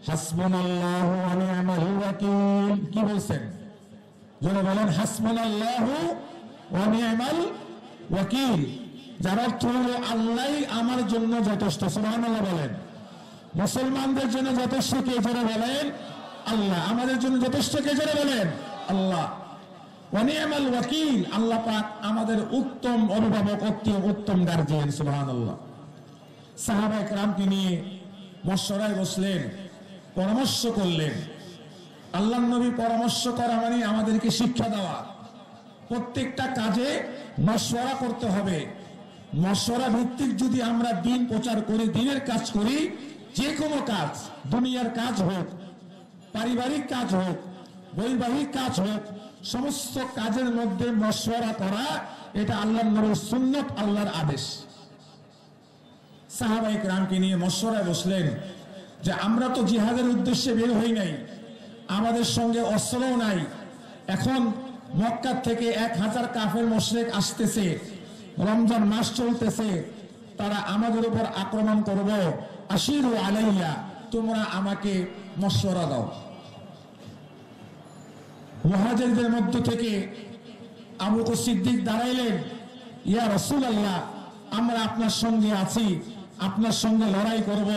হাসবুনাল্লাহু ওয়া নি'মাল ওয়াকিল। কি বলছেন? যারা বলেন হাসবুনাল্লাহু ওয়া নি'মাল ওয়াকিল, যার অর্থ হলো আল্লাহই আমার জন্য যথেষ্ট। সুবহানাল্লাহ বলেন। মুসলমানদের জন্য যথেষ্ট কে? যারা বলেন আল্লাহ। আমাদের জন্য যথেষ্ট কে? যারা বলেন আল্লাহ। ওয়া নি'মাল ওয়াকিল, আল্লাহ পাক আমাদের উত্তম অভিভাবক, উত্তম গার্জিয়ান। সুবহানাল্লাহ। সাহাবায়ে কেরামকে নিয়ে মশওয়ারায় বসলেন, পরামর্শ করলেন। আল্লাহর নবী পরামর্শ করা মানে আমাদেরকে শিক্ষা দেওয়া। প্রত্যেকটা কাজে মশওয়ারা করতে হবে। মশওয়ারা ভিত্তিক যদি আমরা দিন প্রচার করি, দিনের কাজ করি, যে কোনো কাজ, দুনিয়ার কাজ হোক, পারিবারিক কাজ হোক, বৈবাহিক কাজ হোক, সমস্ত কাজের মধ্যে মশওয়ারা করা, এটা আল্লাহর নবীর সুন্নাত, আল্লাহর আদেশ। সাহাবায়ে কেরামকে নিয়ে মশওয়ারায় বসলেন যে আমরা তো জিহাদের উদ্দেশ্যে বের হই নাই, আমাদের সঙ্গে অস্ত্রও নাই। এখন মক্কা থেকে 1000 কাফের মুশরিক আসতেছে, রমজান মাস চলতেছে, তারা আমাদের উপর আক্রমণ করবে। আশিরু আলাইয়া, তোমরা আমাকে মশওয়ারা দাও। মুহাজিরদের মধ্য থেকে আবু বকর সিদ্দিক দাঁড়াইলেন, ইয়া রাসূলুল্লাহ, আমরা আপনার সঙ্গে আছি, আপনার সঙ্গে লড়াই করব,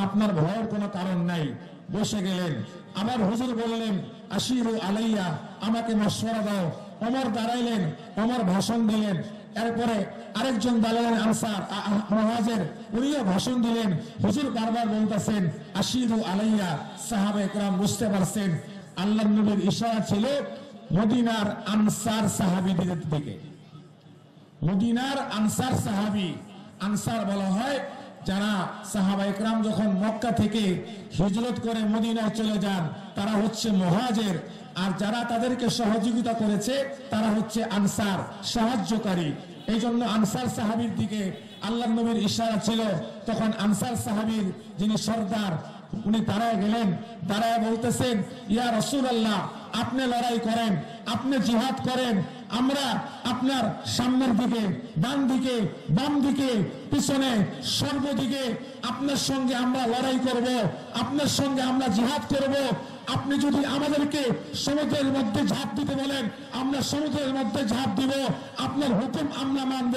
আপনার ভয়ের কোনো কারণ নাই। বসে গেলেন। আবার হুজুর বললেন, আশিরু আলাইয়া, আমাকে মশওয়ারা দাও। ওমর দাঁড়াইলেন, ওমর ভাষণ দিলেন। এরপরে আরেকজন দাঁড়ালেন আনসার মুহাজির, উনিও ভাষণ দিলেন। হুজুর বারবার বলতেছেন আশিরু আলাইয়া। সাহাবায়ে কেরাম বুঝতে পারছেন আল্লাহর নবীর ইশারা ছিল মদিনার আনসার সাহাবীদের দিকে। মদিনার আনসার সাহাবী, আনসার বলা হয় যারা সাহাবায়ে কেরাম যখন মক্কা থেকে হিজরত করে মদিনায় চলে যান, তারা হচ্ছে মুহাজির। আর যারা তাদেরকে সহযোগিতা করেছে তারা হচ্ছে আনসার, সাহায্যকারী। এই জন্য আনসার সাহাবীর দিকে আল্লাহর নবীর ইশারা ছিল। তখন আনসার সাহাবীর যিনি সর্দার, উনি দাঁড়ায় গেলেন। দাঁড়ায় বলতেছেন, ইয়া রাসূলুল্লাহ, আপনি লড়াই করেন, আপনি জিহাদ করেন, আমরা আপনার সামনের দিকে, ডান দিকে, বাম দিকে, পিছনে, সর্বদিকে আপনার সঙ্গে আমরা লড়াই করব, আপনার সঙ্গে আমরা জিহাদ করব। আপনি যদি আমাদেরকে সমুদ্রের মধ্যে ঝাঁপ দিতে বলেন, আমরা সমুদ্রের মধ্যে ঝাঁপ দিব, আপনার হুকুম আমরা মানব।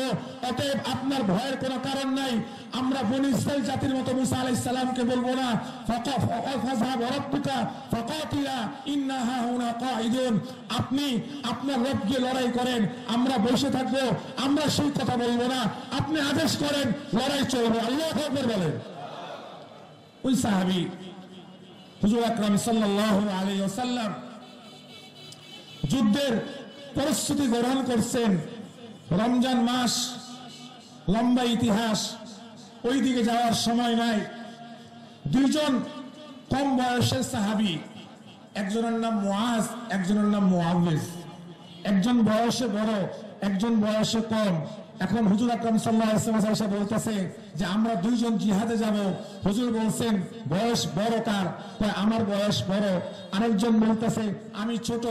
অতএব আপনার ভয়ের কোনো কারণ নাই। আমরা বনী ইসরাইল জাতির মতো মুসা আলাইহিস সালামকে বলবো না ফাযহাব রাব্বুকা ফাকাতিলা ইন্না হাহুনা কাঈদুন, আপনি আপনার রবকে লড়াই করেন, আমরা বসে থাকবো, আমরা সেই কথা বলবো না। আপনি আদেশ করেন, লড়াই চলবে। আল্লাহু আকবার বলেন। ওই সাহাবী হুজুর আকরাম সাল্লাল্লাহু আলাইহি ওয়াসাল্লাম যুদ্ধের প্রস্তুতি গ্রহণ করছেন। রমজান মাস, লম্বা ইতিহাস, ওই দিকে যাওয়ার সময় নাই। দুইজন কম বয়সের সাহাবী, একজনের নাম মুআজ, একজনের নাম মুআউযিজ। একজন বয়সে বড়, একজন বয়সে কম। এখন হুজুর আকরাম সাল্লাল্লাহু আলাইহি ওয়াসাল্লাম বলতেছে যে আমরা দুইজন জিহাদে যাব। হুজুর বলছেন বয়স বড় কার? আমার বয়স বড়। আরেকজন বলতেছে আমি ছোট।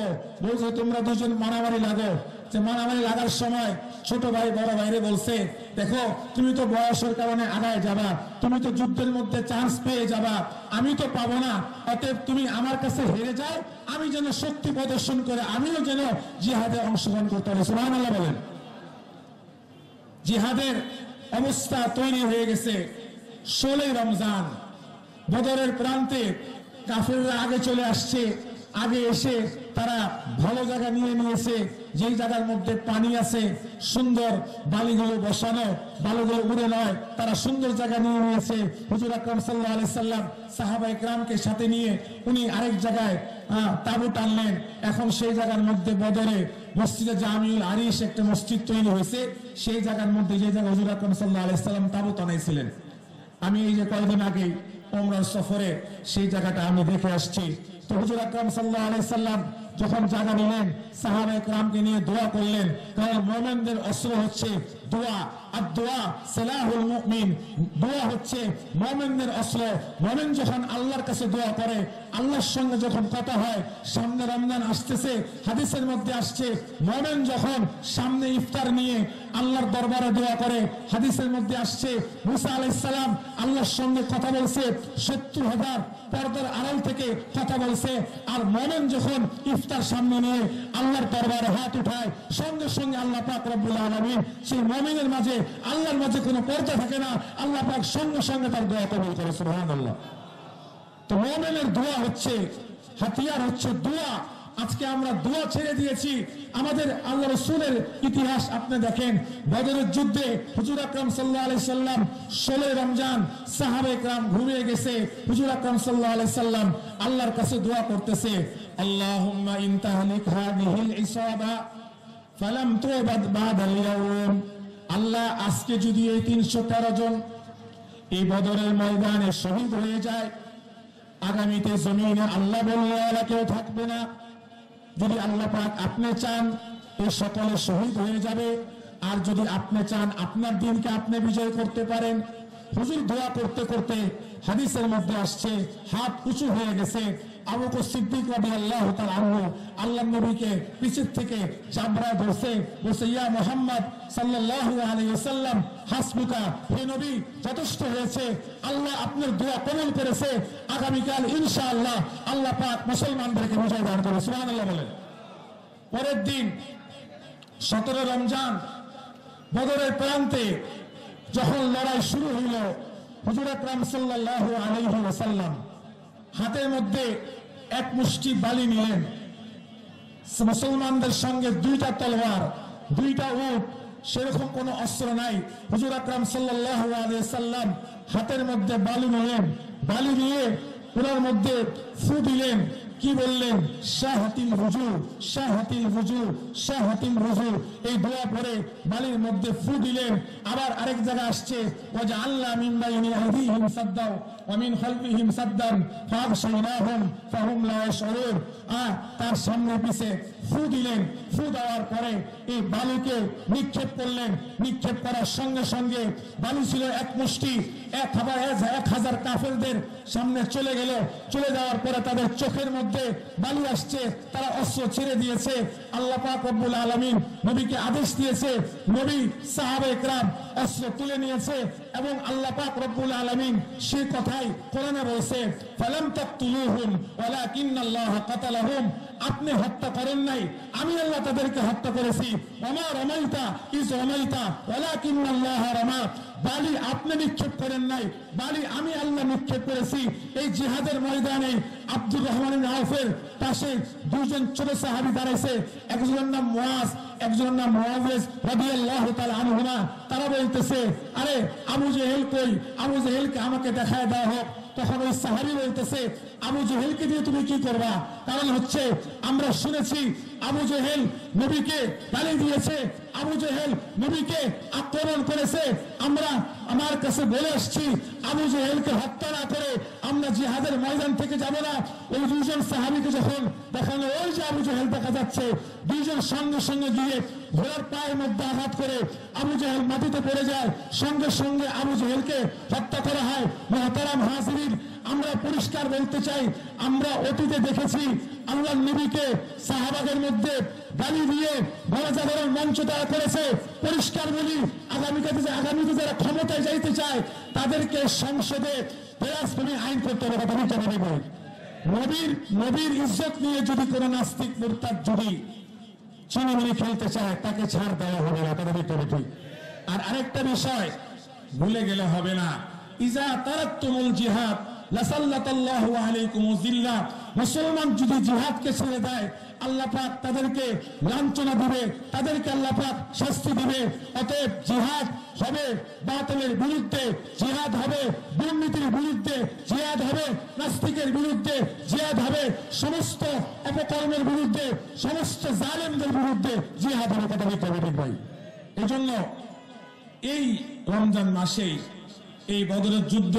বলছে তোমরা দুইজন মারামারি লাগো। যে মারামারি লাগার সময় ছোট ভাই বড় ভাইরে বলছে, দেখো তুমি তো বয়সের কারণে আগায় যাবা, তুমি তো যুদ্ধের মধ্যে চান্স পেয়ে যাবা, আমি তো পাবো না। অতএব তুমি আমার কাছে হেরে যাও, আমি যেন শক্তি প্রদর্শন করে আমিও যেন জিহাদে অংশগ্রহণ করতে পারি। সুবহানাল্লাহ বলেন। জিহাদের অবস্থা তৈরি হয়ে গেছে। 16 রমজান, বদরের প্রান্তে কাফেররা আগে চলে আসছে। আগে এসে তারা ভালো জায়গা নিয়ে নিয়েছে, যেই জায়গার মধ্যে পানি আছে, সুন্দর বালিগুলো বসানো, বালুগুলো উড়ে নয়, তারা সুন্দর জায়গা নিয়ে নিয়েছে। হুজুর আকরাম সাল্লাল্লাহু আলাইহি সাল্লাম সাহাবায়ে কেরামকে সাথে নিয়ে উনি আরেক জায়গায় তাঁবু টানলেন। এখন সেই জায়গার মধ্যে বদরে মসজিদে জামিউল আরিশ একটা মসজিদ তৈরি হয়েছে। সেই জায়গার মধ্যে যে জায়গায় হুজুর আকরাম সাল্লাল্লাহু আলাইহি সাল্লাম তাঁবু টানাইছিলেন, আমি এই যে কয়েকদিন আগে উমরার সফরে সেই জায়গাটা আমি দেখে আসছি। তো হুজুর আকরাম সাল্লাল্লাহু আলাইহি সাল্লাম যখন জায়গা নিলেন, সাহাবায়ে কেরামকে নিয়ে দোয়া করলেন। কারণ মুমিনদের অস্ত্র হচ্ছে দোয়া। আদ-দুআ সিলাহুল মুমিন, দোয়া হচ্ছে মুমিনদের অস্ত্র। মুমিন যখন আল্লাহর কাছে দোয়া করে, আল্লাহর সঙ্গে যখন কথা হয়, সামনে রমজান আসতেছে, হাদিসের মধ্যে আসছে মুমিন যখন সামনে ইফতার নিয়ে আল্লাহর দরবারে দোয়া করে, হাদিসের মধ্যে আসছে মুসা আলাইহিস সালাম আল্লাহর সঙ্গে কথা বলছে, 70,000 পর্দার আড়াল থেকে কথা বলছে। আর মুমিন যখন ইফতার সামনে নিয়ে আল্লাহর দরবারে হাত উঠায়, সঙ্গে সঙ্গে আল্লাহ পাক রব্বুল আলামিন সেই মুমিনের মাঝে, আল্লাহর মাঝে কোনো পর্দা থাকে না, আল্লাহ পাক সঙ্গে সঙ্গে তার দোয়া কবুল করে। সুবহানাল্লাহ। তো মুমিনের দোয়া হচ্ছে হাতিয়ার, হচ্ছে দোয়া। আজকে আমরা দোয়া ছেড়ে দিয়েছি। আমাদের আল্লাহ রাসূলের ইতিহাস আপনি দেখেন, বদরের যুদ্ধে হুজুর আকরাম সাল্লাল্লাহু আলাইহি সাল্লাম 16 রমজান সাহাবায়ে কেরাম ঘুমিয়ে গেছে। হুজুর আকরাম সাল্লাল্লাহু আলাইহি সাল্লাম আল্লাহর কাছে দোয়া করতেছে, আল্লাহুম্মা ইন তাহলিক হাযিহিল ইসাবা ফালাম তুবাদ বাদাল ইয়াউম। আল্লাহ, আজকে যদি এই 313 জন এই বদরের ময়দানে শহীদ হয়ে যায়, আগামীতে জমিনে আল্লাহ বললেওয়ালা কেউ থাকবে না। যদি আল্লাহ পাক আপনি চান এই সকলে শহীদ হয়ে যাবে, আর যদি আপনি চান আপনার দিনকে আপনি বিজয় করতে পারেন। হুজুর দোয়া করতে করতে হাদিসের মধ্যে আসছে হাত উঁচু হয়ে গেছে। আবু বকর সিদ্দিক রাদিয়াল্লাহু তাআলা আনহু আল্লাহর নবীকে পিছের থেকে চামড়া ধরছে, বলছে, ইয়া মুহাম্মদ সাল্লাল্লাহু আলাইহি ওয়াসাল্লাম হাসবুকা, হে নবী যথেষ্ট হয়েছে, আল্লাহ আপনার দোয়া কবুল করেছে, আগামীকাল ইনশাআল্লাহ আল্লাহ পাক মুসলমানদেরকে বিজয় দান করবে। সুবহানাল্লাহ বলেন। পরের দিন 17 রমজান বদরের প্রান্তে যখন লড়াই শুরু হইল, হুজুর আকরাম সাল্লাল্লাহু আলাইহি ওয়াসাল্লাম হাতের মধ্যে এক মুষ্টি বালি নিলেন। মুসলমানদের সঙ্গে 2টা তলোয়ার, 2টা উট, সেরকম কোনো অস্ত্র নাই। হুজুর আকরাম সাল্লাল্লাহু আলাইহি ওয়াসাল্লাম হাতের মধ্যে বালি নিলেন, বালি নিয়ে ওনার মধ্যে ফু দিলেন। কি বললেন? শাহাতিল হুজুর, শাহাতিল হুজুর, শাহাতিল হুজুর। এই দোয়া পড়ে বালির মধ্যে ফু দিলেন। আবার আরেক জায়গা আসছে, ওয়াজআলনা মিন বাইনি আইদিহিম সাদ্দাও ওয়া মিন খালফিহিম সাদ্দান ফাগশাইনাহুম ফাহুম লা ইয়াশউরুন। তার সামনে পিছে ফু দিলেন। ফু দেওয়ার পরে এই বালিকে নিক্ষেপ করলেন। নিক্ষেপ করার সঙ্গে সঙ্গে বালি ছিল এক মুষ্টি, 1000 কাফেরদের সামনে চলে গেল। চলে যাওয়ার পরে তাদের চোখের মধ্যে বালি আসছে, তারা অস্ত্র ছেড়ে দিয়েছে। আল্লাহ পাক রব্বুল আলামিন নবীকে আদেশ দিয়েছে, নবী সাহাবায়ে কেরাম অস্ত্র তুলে নিয়েছে, এবং আল্লাহ পাক রব্বুল আলামিন সেই কথাই কোরআনে বলেছে, ফালাম তাকতুলুহুম ওয়ালাকিন্নাল্লাহ কাতালাহুম। আপনি হত্যা করেন নাই, আমি আল্লাহ তাদেরকে হত্যা করেছি। ওমা রামাইতা ইজ রামাইতা ওয়ালাকিন্নাল্লাহ রামা। বালি আপনি নিক্ষেপ করেন নাই, বালি আমি আল্লাহ নিক্ষেপ করেছি। এই জিহাদের ময়দানে আব্দুর রহমান ইবনে আওফের পাশে 2জন ছোট সাহাবী দাঁড়াইছে। একজনের নাম মুয়াজ, একজনের নাম মুআওয়াজ রাদিয়াল্লাহু তাআলা আনহুমা। তারা বলতেছে, আরে আবু জেহেল কই? আবু জেহেলকে আমাকে দেখায় দেওয়া হোক। তখন ওই সাহাবী বলতেছে, আবু জেহেলকে দিয়ে তুমি কি করবা? কারণ হচ্ছে আমরা শুনেছি আবু জেহেল নবীকে গালি দিয়েছে, আবু জেহেল নবীকে আক্রমণ করেছে। আমরা আমার কাছে বলে আসছি, আবু জেহেলকে হত্যা না করে আমরা জিহাদের ময়দান থেকে যাব না। ওই 2জন সাহাবীকে যখন দেখানো, ওই যে আবু জেহেল দেখা যাচ্ছে, 2জন সঙ্গে সঙ্গে গিয়ে ঘোড়ার পায়ের মধ্যে আঘাত করে আবু জেহেল মাটিতে পড়ে যায়। সঙ্গে সঙ্গে আবু জেহেলকে হত্যা করা হয়। মুহতারাম হাজিরিন, আমরা পরিষ্কার বলতে চাই, আমরা অতীতে দেখেছি আল্লাহর নবীকে সাহাবাদের মধ্যে গালি দিয়ে গণজাগরণ মঞ্চ তারা করেছে। পরিষ্কার বলি, আগামীতে যারা ক্ষমতায় যাইতে চায় তাদেরকে সংসদে দেশপ্রেমী আইন করতে হবে। কথা বলতে হবে। নবীর ইজ্জত নিয়ে যদি কোনো নাস্তিক মুরতাদ যদি চিনিমিনি খেলতে চায়, তাকে ছাড় দেওয়া হবে না। কথা বলতে হবে। আর আরেকটা বিষয় ভুলে গেলে হবে না, ইজা তারাকতুমুল জিহাদ লাসাল্লাতাল্লাহু আলাইকুমুয জিল্লাহ। মুসলমান যদি জিহাদকে ছেড়ে দেয়, আল্লাহ পাক তাদেরকে লাঞ্ছনা দিবে, তাদেরকে আল্লাহ পাক শাস্তি দিবে। অতএব জিহাদ হবে বাতিলের বিরুদ্ধে, জিহাদ হবে দুর্নীতির বিরুদ্ধে, জিহাদ হবে নাস্তিকের বিরুদ্ধে, জিহাদ হবে সমস্ত অপকর্মের বিরুদ্ধে, সমস্ত জালেমদের বিরুদ্ধে জিহাদ হবে। কথা বলতে হবে ভাই। এই জন্য এই রমজান মাসেই এই বদরের যুদ্ধ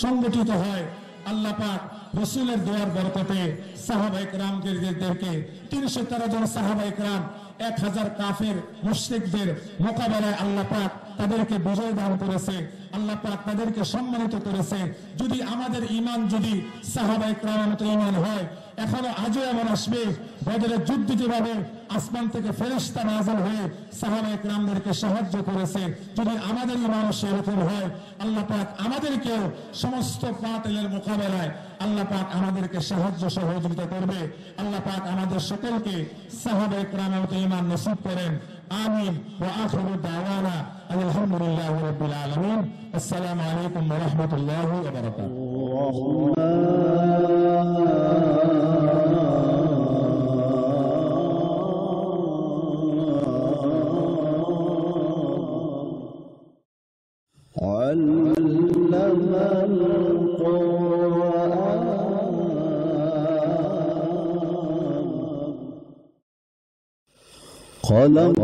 সংগঠিত হয়। আল্লাহ পাক রাসূলের দোয়ার বরকতে সাহাবায়ে কেরামদেরকে 313 জন সাহাবায়ে কেরাম 1000 কাফের মুশরিকদের মোকাবেলায় আল্লাহ পাক তাদেরকে বিজয় দান করেছে, আল্লাহ পাক তাদেরকে সম্মানিত করেছে। যদি আমাদের ঈমান যদি সাহাবায়ে কেরামের মতো ঈমান হয়, এখনো আজও এমন আসবে বদরের যুদ্ধে যেভাবে আসমান থেকে ফেরেশতা নাযিল হয়ে সাহাবায়ে কেরামদেরকে সাহায্য করেছে, যদি আমাদের ঈমানও সেরকম হয়, আল্লাহ পাক আমাদেরকেও সমস্ত বাতিলের মোকাবেলায় আল্লাহ পাক আমাদেরকে সাহায্য সহযোগিতা করবে। আল্লাহ পাক আমাদের সকলকে সাহাবায়ে কেরামের মতো ঈমান নসিব করেন। আমিন। ওয়া আখিরু দাওয়ানা আলহামদুলিল্লাহি রাব্বিল আলামিন। আসসালামু আলাইকুম ওয়া রাহমাতুল্লাহি ওয়া বারাকাতুহু। علم القرآن خلق